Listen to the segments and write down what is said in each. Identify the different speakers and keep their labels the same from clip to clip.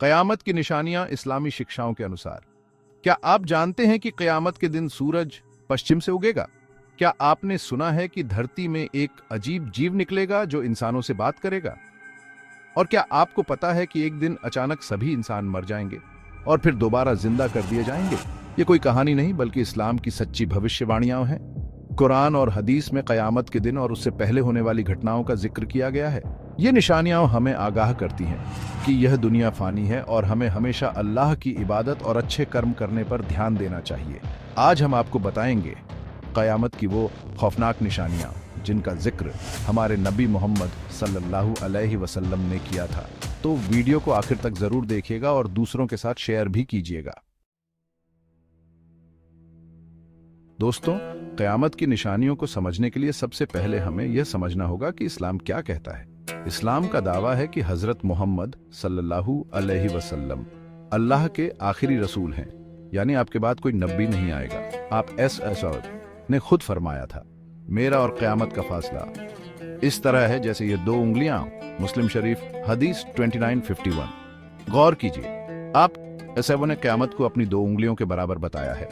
Speaker 1: क़यामत की निशानियां इस्लामी शिक्षाओं के अनुसार। क्या आप जानते हैं कि क़यामत के दिन सूरज पश्चिम से उगेगा? क्या आपने सुना है कि धरती में एक अजीब जीव निकलेगा जो इंसानों से बात करेगा? और क्या आपको पता है कि एक दिन अचानक सभी इंसान मर जाएंगे और फिर दोबारा जिंदा कर दिए जाएंगे? ये कोई कहानी नहीं बल्कि इस्लाम की सच्ची भविष्यवाणियां हैं। कुरान और हदीस में क़यामत के दिन और उससे पहले होने वाली घटनाओं का जिक्र किया गया है। ये निशानियां हमें आगाह करती हैं कि यह दुनिया फानी है और हमें हमेशा अल्लाह की इबादत और अच्छे कर्म करने पर ध्यान देना चाहिए। आज हम आपको बताएंगे क़यामत की वो खौफनाक निशानियां जिनका जिक्र हमारे नबी मोहम्मद सल्लल्लाहु अलैहि वसल्लम ने किया था। तो वीडियो को आखिर तक जरूर देखिएगा और दूसरों के साथ शेयर भी कीजिएगा। दोस्तों, क़यामत की निशानियों को समझने के लिए सबसे पहले हमें यह समझना होगा कि इस्लाम क्या कहता है। इस्लाम का दावा है कि हजरत मोहम्मद सल्लल्लाहु अलैहि वसल्लम अल्लाह के आखिरी रसूल हैं, यानी आपके बाद कोई नबी नहीं आएगा। आप ने खुद फरमाया था, मेरा और क़यामत का फासला इस तरह है जैसे ये दो उंगलियां। मुस्लिम शरीफ हदीस 2951। गौर कीजिए, आप ने क़यामत को अपनी दो उंगलियों के बराबर बताया है,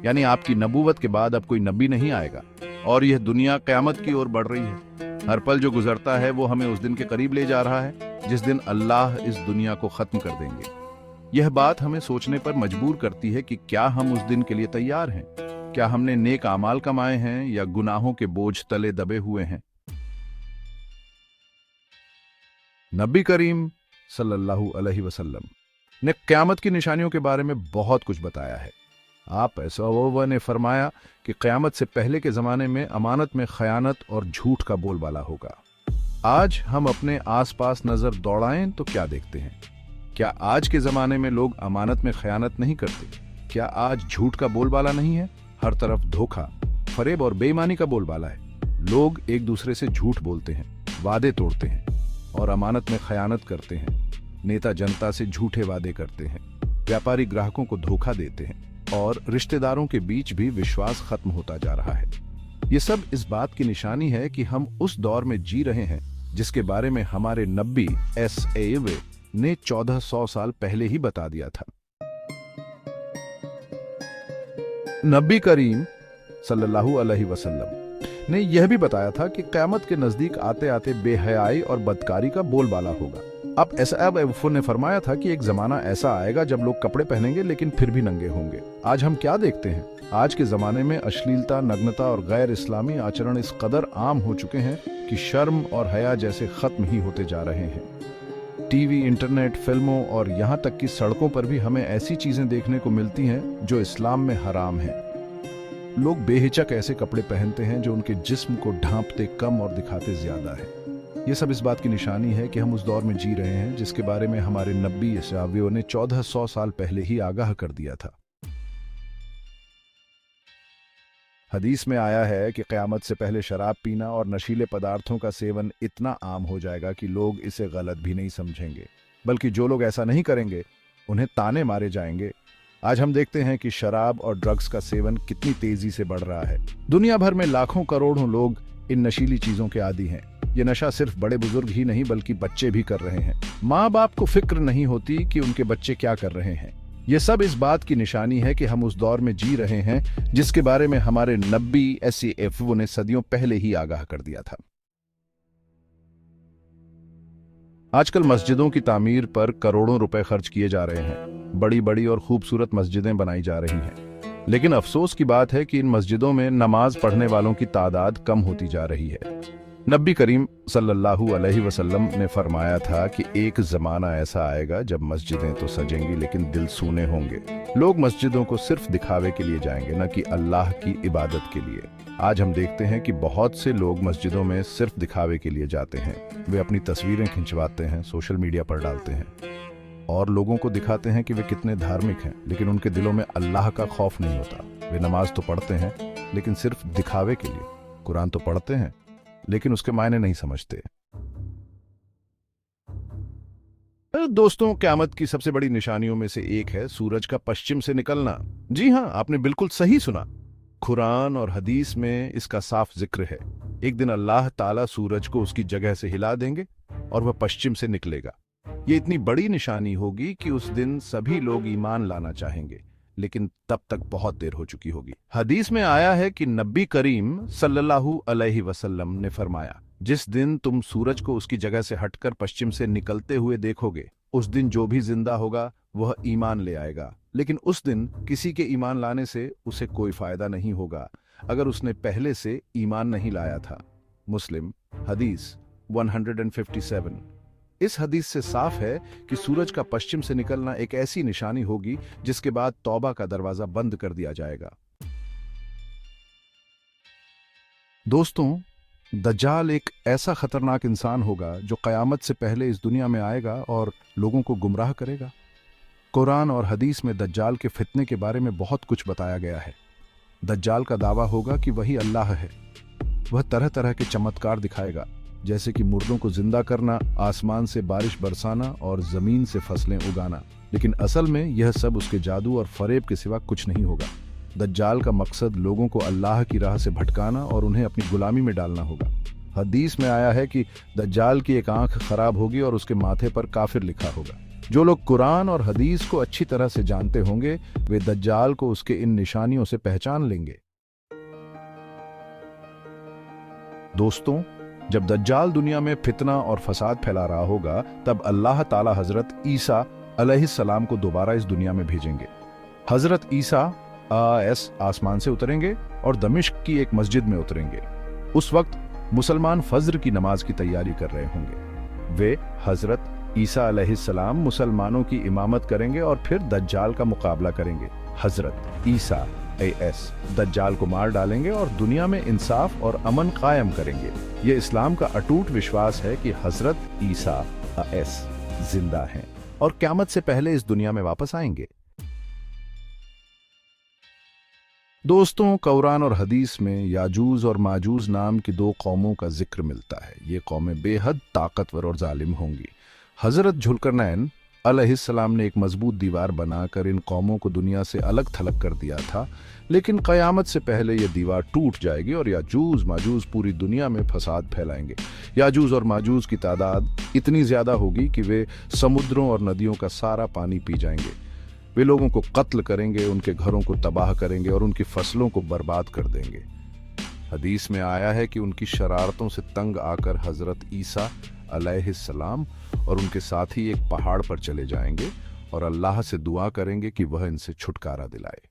Speaker 1: यानी आपकी नबूवत के बाद अब कोई नबी नहीं आएगा और यह दुनिया क़यामत की ओर बढ़ रही है। हर पल जो गुजरता है वो हमें उस दिन के करीब ले जा रहा है जिस दिन अल्लाह इस दुनिया को खत्म कर देंगे। यह बात हमें सोचने पर मजबूर करती है कि क्या हम उस दिन के लिए तैयार हैं? क्या हमने नेक आमाल कमाए हैं या गुनाहों के बोझ तले दबे हुए हैं? नबी करीम सल्लल्लाहु अलैहि वसल्लम ने क़यामत की निशानियों के बारे में बहुत कुछ बताया है। आप ने फरमाया कि क़यामत से पहले के ज़माने में अमानत में खयानत और झूठ का बोलबाला होगा। आज हम अपने आसपास नज़र दौड़ाएं तो क्या देखते हैं? क्या आज के ज़माने में लोग अमानत में खयानत नहीं करते? क्या आज झूठ का बोलबाला नहीं है? हर तरफ धोखा, फरेब और बेईमानी का बोलबाला है। लोग एक दूसरे से झूठ बोलते हैं, वादे तोड़ते हैं और अमानत में खयानत करते हैं। नेता जनता से झूठे वादे करते हैं, व्यापारी ग्राहकों को धोखा देते हैं और रिश्तेदारों के बीच भी विश्वास खत्म होता जा रहा है। ये सब इस बात की निशानी है कि हम उस दौर में जी रहे हैं जिसके बारे में हमारे नबी ने 1400 साल पहले ही बता दिया था। नबी करीम सल्लल्लाहु अलैहि वसल्लम ने यह भी बताया था कि क़यामत के नजदीक आते आते बेहयाई और बदकारी का बोलबाला होगा। अब ने फरमाया था कि एक जमाना ऐसा आएगा जब लोग कपड़े पहनेंगे लेकिन फिर भी नंगे होंगे। आज हम क्या देखते हैं? आज के जमाने में अश्लीलता, नग्नता और गैर इस्लामी आचरण इस कदर आम हो चुके हैं कि शर्म और हया जैसे खत्म ही होते जा रहे हैं। टीवी, इंटरनेट, फिल्मों और यहाँ तक कि सड़कों पर भी हमें ऐसी चीजें देखने को मिलती हैं जो इस्लाम में हराम हैं। लोग बेहिचक ऐसे कपड़े पहनते हैं जो उनके जिस्म को ढांपते कम और दिखाते ज्यादा है। ये सब इस बात की निशानी है कि हम उस दौर में जी रहे हैं जिसके बारे में हमारे नबी ने 1400 साल पहले ही आगाह कर दिया था। हदीस में आया है कि क़यामत से पहले शराब पीना और नशीले पदार्थों का सेवन इतना आम हो जाएगा कि लोग इसे गलत भी नहीं समझेंगे, बल्कि जो लोग ऐसा नहीं करेंगे उन्हें ताने मारे जाएंगे। आज हम देखते हैं कि शराब और ड्रग्स का सेवन कितनी तेजी से बढ़ रहा है। दुनिया भर में लाखों करोड़ों लोग इन नशीली चीजों के आदी हैं। ये नशा सिर्फ बड़े बुजुर्ग ही नहीं बल्कि बच्चे भी कर रहे हैं। माँ बाप को फिक्र नहीं होती कि उनके बच्चे क्या कर रहे हैं। ये सब इस बात की निशानी है कि हम उस दौर में जी रहे हैं जिसके बारे में हमारे नबी ने सदियों पहले ही आगाह कर दिया था। आजकल मस्जिदों की तामीर पर करोड़ों रुपए खर्च किए जा रहे हैं। बड़ी बड़ी और खूबसूरत मस्जिदें बनाई जा रही हैं, लेकिन अफसोस की बात है कि इन मस्जिदों में नमाज पढ़ने वालों की तादाद कम होती जा रही है। नबी करीम सल्लल्लाहु अलैहि वसल्लम ने फरमाया था कि एक जमाना ऐसा आएगा जब मस्जिदें तो सजेंगी लेकिन दिल सूने होंगे। लोग मस्जिदों को सिर्फ दिखावे के लिए जाएंगे, न कि अल्लाह की इबादत के लिए। आज हम देखते हैं कि बहुत से लोग मस्जिदों में सिर्फ दिखावे के लिए जाते हैं। वे अपनी तस्वीरें खिंचवाते हैं, सोशल मीडिया पर डालते हैं और लोगों को दिखाते हैं कि वे कितने धार्मिक हैं, लेकिन उनके दिलों में अल्लाह का खौफ नहीं होता। वे नमाज तो पढ़ते हैं लेकिन सिर्फ दिखावे के लिए। कुरान तो पढ़ते हैं लेकिन उसके मायने नहीं समझते। दोस्तों, क़यामत की सबसे बड़ी निशानियों में से एक है सूरज का पश्चिम से निकलना। जी हां, आपने बिल्कुल सही सुना। कुरान और हदीस में इसका साफ जिक्र है। एक दिन अल्लाह ताला सूरज को उसकी जगह से हिला देंगे और वह पश्चिम से निकलेगा। ये इतनी बड़ी निशानी होगी कि उस दिन सभी लोग ईमान लाना चाहेंगे, लेकिन तब तक बहुत देर हो चुकी होगी। हदीस में आया है कि नबी करीम सल्लल्लाहु अलैहि वसल्लम ने फरमाया, जिस दिन तुम सूरज को उसकी जगह से हटकर पश्चिम से निकलते हुए देखोगे, उस दिन जो भी जिंदा होगा वह ईमान ले आएगा, लेकिन उस दिन किसी के ईमान लाने से उसे कोई फायदा नहीं होगा अगर उसने पहले से ईमान नहीं लाया था। मुस्लिम हदीस 157। इस हदीस से साफ है कि सूरज का पश्चिम से निकलना एक ऐसी निशानी होगी जिसके बाद तौबा का दरवाजा बंद कर दिया जाएगा। दोस्तों, दज्जाल एक ऐसा खतरनाक इंसान होगा जो कयामत से पहले इस दुनिया में आएगा और लोगों को गुमराह करेगा। कुरान और हदीस में दज्जाल के फितने के बारे में बहुत कुछ बताया गया है। दज्जाल का दावा होगा कि वही अल्लाह है। वह तरह तरह के चमत्कार दिखाएगा, जैसे कि मुर्दों को जिंदा करना, आसमान से बारिश बरसाना और जमीन से फसलें उगाना, लेकिन असल में यह सब उसके जादू और फरेब के सिवा कुछ नहीं होगा। दज्जाल का मकसद लोगों को अल्लाह की राह से भटकाना और उन्हें अपनी गुलामी में डालना होगा। हदीस में आया है कि दज्जाल की एक आंख खराब होगी और उसके माथे पर काफिर लिखा होगा। जो लोग कुरान और हदीस को अच्छी तरह से जानते होंगे वे दज्जाल को उसके इन निशानियों से पहचान लेंगे। दोस्तों, जब दज्जाल दुनिया में फितना और फसाद फैला रहा होगा, तब अल्लाह ताला हजरत ईसा अलैहिस्सलाम को दोबारा इस दुनिया में भेजेंगे। हजरत ईसा आसमान से उतरेंगे और दमिश्क की एक मस्जिद में उतरेंगे। उस वक्त मुसलमान फज्र की नमाज की तैयारी कर रहे होंगे। वे हजरत ईसा अलैहिस्सलाम मुसलमानों की इमामत करेंगे और फिर दज्जाल का मुकाबला करेंगे। हजरत ईसा दज्जाल को मार डालेंगे और दुनिया में इंसाफ और अमन कायम करेंगे। यह इस्लाम का अटूट विश्वास है कि हजरत ईसा जिंदा हैं और क़यामत से पहले इस दुनिया में वापस आएंगे। दोस्तों, कुरान और हदीस में याजूज और माजूज नाम की दो कौमों का जिक्र मिलता है। ये कौमें बेहद ताकतवर और जालिम होंगी। हजरत जुल्करनैन अलैहिस्सलाम ने एक मजबूत दीवार बनाकर इन कौमों को दुनिया से अलग थलग कर दिया था, लेकिन क़यामत से पहले यह दीवार टूट जाएगी और याजूज माजूज पूरी दुनिया में फसाद फैलाएंगे। याजूज और माजूज की तादाद इतनी ज्यादा होगी कि वे समुद्रों और नदियों का सारा पानी पी जाएंगे। वे लोगों को कत्ल करेंगे, उनके घरों को तबाह करेंगे और उनकी फसलों को बर्बाद कर देंगे। हदीस में आया है कि उनकी शरारतों से तंग आकर हजरत ईसा अलैहिस्सलाम और उनके साथी एक पहाड़ पर चले जाएंगे और अल्लाह से दुआ करेंगे कि वह इनसे छुटकारा दिलाए।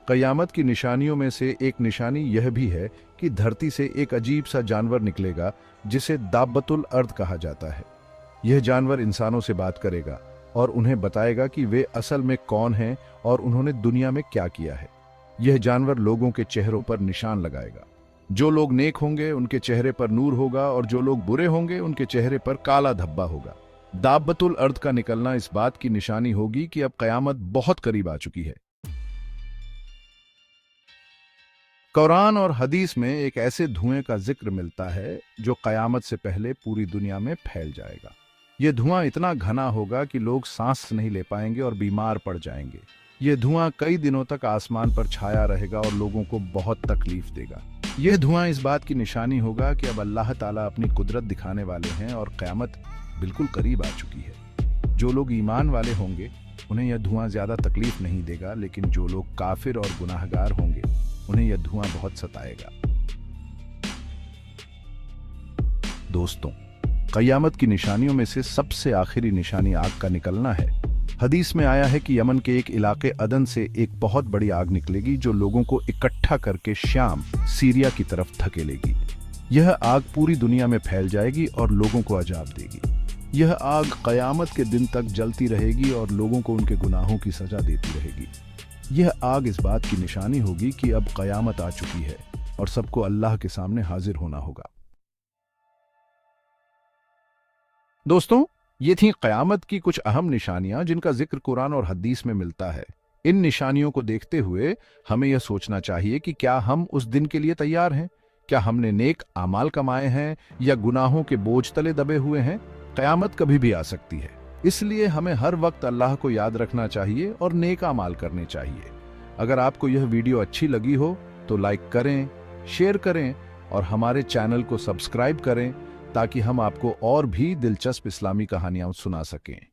Speaker 1: क़यामत की निशानियों में से एक निशानी यह भी है कि धरती से एक अजीब सा जानवर निकलेगा जिसे दाब्बतुल अर्द कहा जाता है। यह जानवर इंसानों से बात करेगा और उन्हें बताएगा कि वे असल में कौन हैं और उन्होंने दुनिया में क्या किया है। यह जानवर लोगों के चेहरों पर निशान लगाएगा। जो लोग नेक होंगे उनके चेहरे पर नूर होगा और जो लोग बुरे होंगे उनके चेहरे पर काला धब्बा होगा। दाब्बतुल अर्द का निकलना इस बात की निशानी होगी कि अब क़यामत बहुत करीब आ चुकी है। कुरान और हदीस में एक ऐसे धुएं का जिक्र मिलता है जो क़यामत से पहले पूरी दुनिया में फैल जाएगा। यह धुआं इतना घना होगा कि लोग सांस नहीं ले पाएंगे और बीमार पड़ जाएंगे। यह धुआं कई दिनों तक आसमान पर छाया रहेगा और लोगों को बहुत तकलीफ देगा। यह धुआं इस बात की निशानी होगा कि अब अल्लाह ताला अपनी कुदरत दिखाने वाले हैं और क़यामत बिल्कुल करीब आ चुकी है। जो लोग ईमान वाले होंगे उन्हें यह धुआं ज्यादा तकलीफ नहीं देगा, लेकिन जो लोग काफिर और गुनाहगार होंगे उन्हें यह धुआं बहुत सताएगा। दोस्तों, क़यामत की निशानियों में से सबसे आखिरी निशानी आग का निकलना है। हदीस में आया है कि यमन के एक इलाके अदन से एक बहुत बड़ी आग निकलेगी जो लोगों को इकट्ठा करके शाम सीरिया की तरफ धकेलेगी। यह आग पूरी दुनिया में फैल जाएगी और लोगों को अजाब देगी। यह आग क़यामत के दिन तक जलती रहेगी और लोगों को उनके गुनाहों की सजा देती रहेगी। यह आग इस बात की निशानी होगी कि अब क़यामत आ चुकी है और सबको अल्लाह के सामने हाजिर होना होगा। दोस्तों, ये थी क़यामत की कुछ अहम निशानियां जिनका जिक्र कुरान और हदीस में मिलता है। इन निशानियों को देखते हुए हमें यह सोचना चाहिए कि क्या हम उस दिन के लिए तैयार हैं? क्या हमने नेक आमाल कमाए हैं या गुनाहों के बोझ तले दबे हुए हैं? क़यामत कभी भी आ सकती है, इसलिए हमें हर वक्त अल्लाह को याद रखना चाहिए और नेक आमाल करने चाहिए। अगर आपको यह वीडियो अच्छी लगी हो तो लाइक करें, शेयर करें और हमारे चैनल को सब्सक्राइब करें ताकि हम आपको और भी दिलचस्प इस्लामी कहानियां सुना सकें।